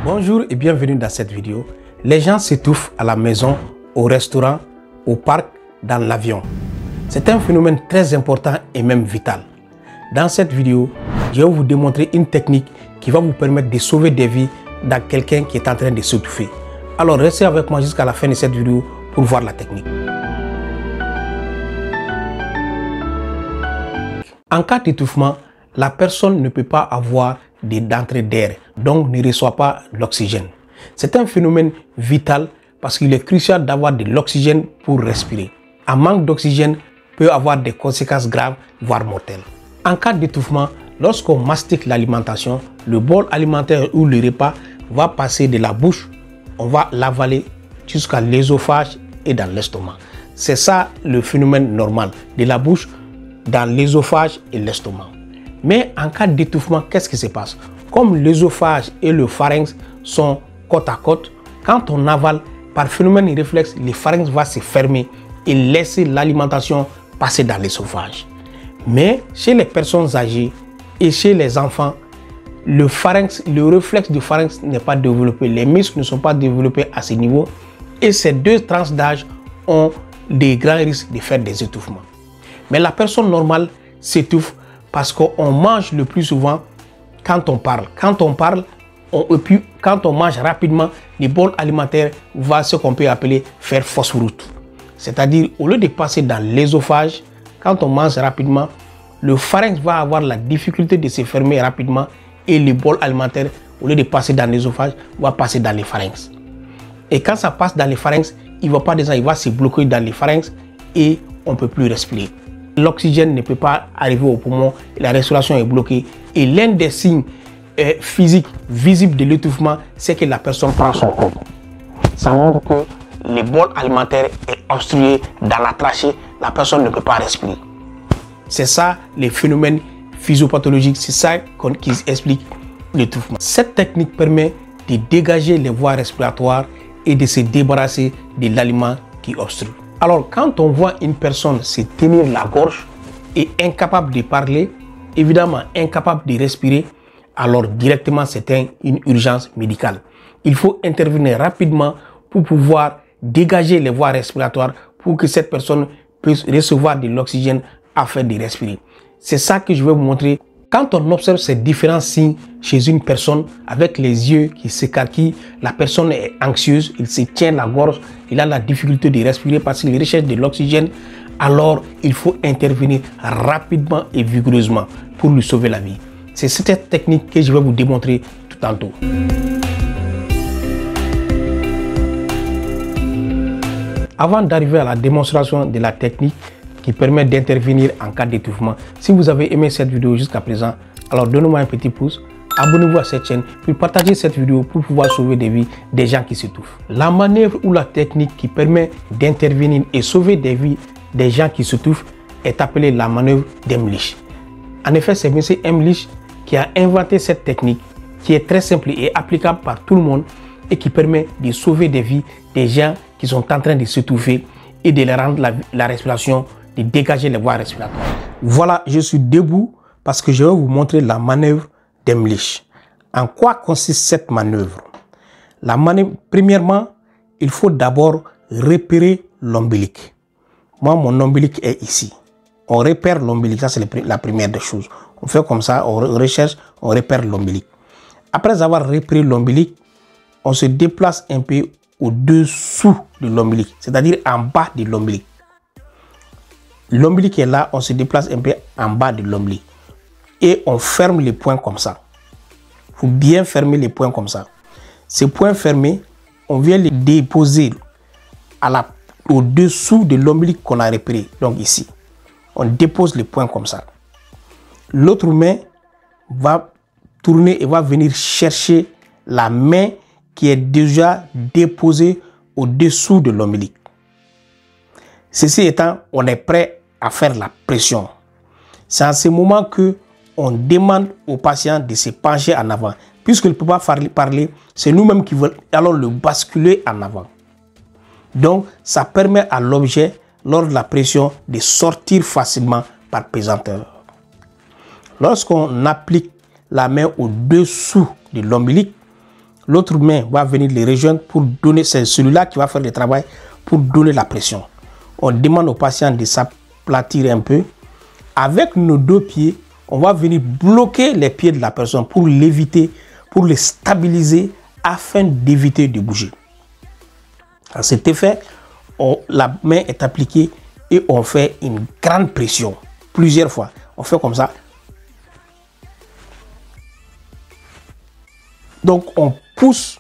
Bonjour et bienvenue dans cette vidéo. Les gens s'étouffent à la maison, au restaurant, au parc, dans l'avion. C'est un phénomène très important et même vital. Dans cette vidéo, je vais vous démontrer une technique qui va vous permettre de sauver des vies dans quelqu'un qui est en train de s'étouffer. Alors restez avec moi jusqu'à la fin de cette vidéo pour voir la technique. En cas d'étouffement, la personne ne peut pas avoir d'entrée d'air, donc ne reçoit pas l'oxygène. C'est un phénomène vital parce qu'il est crucial d'avoir de l'oxygène pour respirer. Un manque d'oxygène peut avoir des conséquences graves, voire mortelles. En cas d'étouffement, lorsqu'on mastique l'alimentation, le bol alimentaire ou le repas va passer de la bouche, on va l'avaler jusqu'à l'œsophage et dans l'estomac. C'est ça le phénomène normal, de la bouche dans l'œsophage et l'estomac. Mais en cas d'étouffement, qu'est-ce qui se passe? Comme l'œsophage et le pharynx sont côte à côte, quand on avale, par phénomène réflexe, le pharynx va se fermer et laisser l'alimentation passer dans l'œsophage. Mais chez les personnes âgées et chez les enfants, le réflexe du pharynx n'est pas développé, les muscles ne sont pas développés à ce niveau et ces deux tranches d'âge ont des grands risques de faire des étouffements. Mais la personne normale s'étouffe parce qu'on mange le plus souvent quand on parle. Quand on mange rapidement, le bol alimentaire va ce qu'on peut appeler faire fausse route. C'est-à-dire, au lieu de passer dans l'œsophage, quand on mange rapidement, le pharynx va avoir la difficulté de se fermer rapidement et le bol alimentaire, au lieu de passer dans l'œsophage, va passer dans les pharynx. Et quand ça passe dans les pharynx, il ne va pas descendre, il va se bloquer dans les pharynx et on ne peut plus respirer. L'oxygène ne peut pas arriver au poumon, la respiration est bloquée. Et l'un des signes physiques visibles de l'étouffement, c'est que la personne prend son corps. Ça montre que le bol alimentaire est obstrué dans la trachée, la personne ne peut pas respirer. C'est ça les phénomènes physiopathologiques, c'est ça qui explique l'étouffement. Cette technique permet de dégager les voies respiratoires et de se débarrasser de l'aliment qui obstrue. Alors, quand on voit une personne se tenir la gorge et incapable de parler, évidemment incapable de respirer, alors directement c'est une urgence médicale. Il faut intervenir rapidement pour pouvoir dégager les voies respiratoires pour que cette personne puisse recevoir de l'oxygène afin de respirer. C'est ça que je vais vous montrer. Quand on observe ces différents signes chez une personne avec les yeux qui s'écarquillent, la personne est anxieuse, il se tient la gorge, il a la difficulté de respirer parce qu'il recherche de l'oxygène, alors il faut intervenir rapidement et vigoureusement pour lui sauver la vie. C'est cette technique que je vais vous démontrer tout tantôt. Avant d'arriver à la démonstration de la technique qui permet d'intervenir en cas d'étouffement, si vous avez aimé cette vidéo jusqu'à présent, alors donnez-moi un petit pouce, abonnez-vous à cette chaîne, puis partagez cette vidéo pour pouvoir sauver des vies des gens qui s'étouffent. La manœuvre ou la technique qui permet d'intervenir et sauver des vies des gens qui s'étouffent est appelée la manœuvre d'Heimlich. En effet, c'est M. Heimlich qui a inventé cette technique qui est très simple et applicable par tout le monde et qui permet de sauver des vies des gens qui sont en train de s'étouffer et de leur rendre la respiration, de dégager les voies respiratoires. Voilà, je suis debout parce que je vais vous montrer la manœuvre d'Heimlich. En quoi consiste cette manœuvre? La manœuvre, premièrement, il faut d'abord repérer l'ombilic. Moi, mon ombilic est ici. On repère l'ombilic, ça c'est la première des choses. On fait comme ça, on recherche, on repère l'ombilic. Après avoir repéré l'ombilic, on se déplace un peu au-dessous de l'ombilic, c'est-à-dire en bas de l'ombilic. L'ombilic est là, on se déplace un peu en bas de l'ombilic. Et on ferme les poings comme ça. Il faut bien fermer les poings comme ça. Ces poings fermés, on vient les déposer au-dessous de l'ombilic qu'on a repéré. Donc ici, on dépose les poings comme ça. L'autre main va tourner et va venir chercher la main qui est déjà déposée au-dessous de l'ombilic. Ceci étant, on est prêt à faire la pression. C'est en ce moment que on demande au patient de se pencher en avant. Puisqu'il ne peut pas parler, c'est nous-mêmes qui voulons alors le basculer en avant. Donc, ça permet à l'objet, lors de la pression, de sortir facilement par pesanteur. Lorsqu'on applique la main au-dessous de l'ombilic, l'autre main va venir les rejoindre pour donner, c'est celui-là qui va faire le travail pour donner la pression. On demande au patient de s'aplatir un peu. Avec nos deux pieds, on va venir bloquer les pieds de la personne pour l'éviter, pour les stabiliser afin d'éviter de bouger. À cet effet, la main est appliquée et on fait une grande pression plusieurs fois. On fait comme ça. Donc on pousse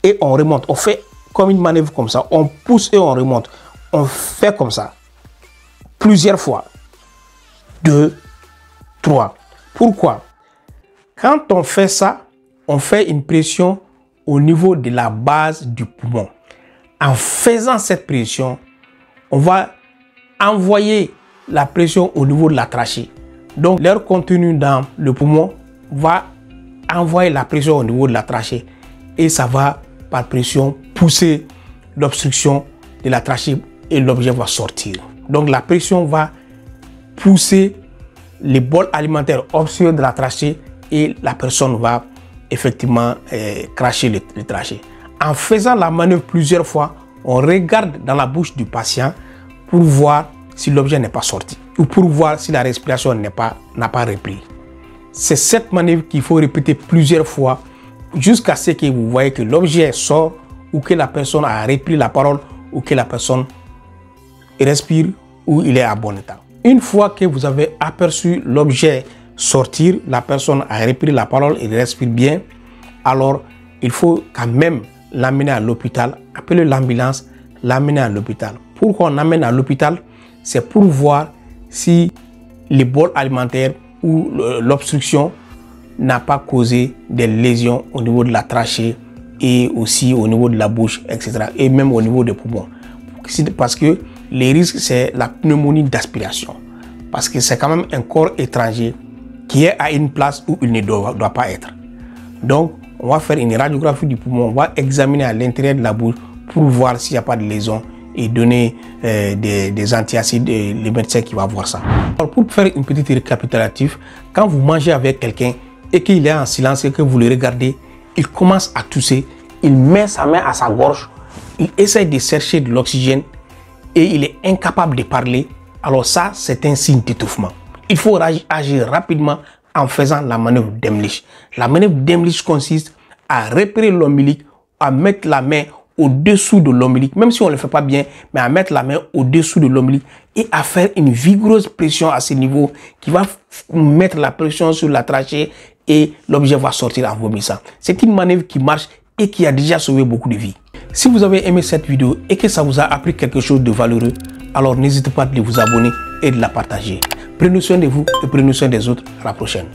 et on remonte. On fait comme une manœuvre comme ça. On pousse et on remonte. On fait comme ça plusieurs fois. 2, 3. Pourquoi? Quand on fait ça, on fait une pression au niveau de la base du poumon. En faisant cette pression, on va envoyer la pression au niveau de la trachée. Donc l'air contenu dans le poumon va envoyer la pression au niveau de la trachée et ça va par pression pousser l'obstruction de la trachée et l'objet va sortir. Donc la pression va pousser les bols alimentaires obstrués de la trachée et la personne va effectivement cracher le trachée. En faisant la manœuvre plusieurs fois, on regarde dans la bouche du patient pour voir si l'objet n'est pas sorti ou pour voir si la respiration n'a pas repris. C'est cette manœuvre qu'il faut répéter plusieurs fois jusqu'à ce que vous voyez que l'objet sort ou que la personne a repris la parole ou que la personne respire ou il est à bon état. Une fois que vous avez aperçu l'objet sortir, la personne a repris la parole et respire bien, alors il faut quand même l'amener à l'hôpital, appeler l'ambulance, l'amener à l'hôpital. Pourquoi on amène à l'hôpital? C'est pour voir si les bols alimentaires ou l'obstruction n'a pas causé des lésions au niveau de la trachée et aussi au niveau de la bouche, etc. Et même au niveau des poumons. Parce que les risques, c'est la pneumonie d'aspiration. Parce que c'est quand même un corps étranger qui est à une place où il ne doit pas être. Donc, on va faire une radiographie du poumon, on va examiner à l'intérieur de la bouche pour voir s'il n'y a pas de lésion et donner des antiacides, les médecins qui vont voir ça. Alors, pour faire une petite récapitulative, quand vous mangez avec quelqu'un et qu'il est en silence et que vous le regardez, il commence à tousser, il met sa main à sa gorge, il essaie de chercher de l'oxygène et il est incapable de parler, alors ça, c'est un signe d'étouffement. Il faut agir rapidement en faisant la manœuvre d'Heimlich. La manœuvre d'Heimlich consiste à repérer l'ombilic, à mettre la main au-dessous de l'ombilic, même si on ne le fait pas bien, mais à mettre la main au-dessous de l'ombilic et à faire une vigoureuse pression à ce niveau qui va mettre la pression sur la trachée et l'objet va sortir en vomissant. C'est une manœuvre qui marche et qui a déjà sauvé beaucoup de vies. Si vous avez aimé cette vidéo et que ça vous a appris quelque chose de valeureux, alors n'hésitez pas de vous abonner et de la partager. Prenez soin de vous et prenez soin des autres. À la prochaine.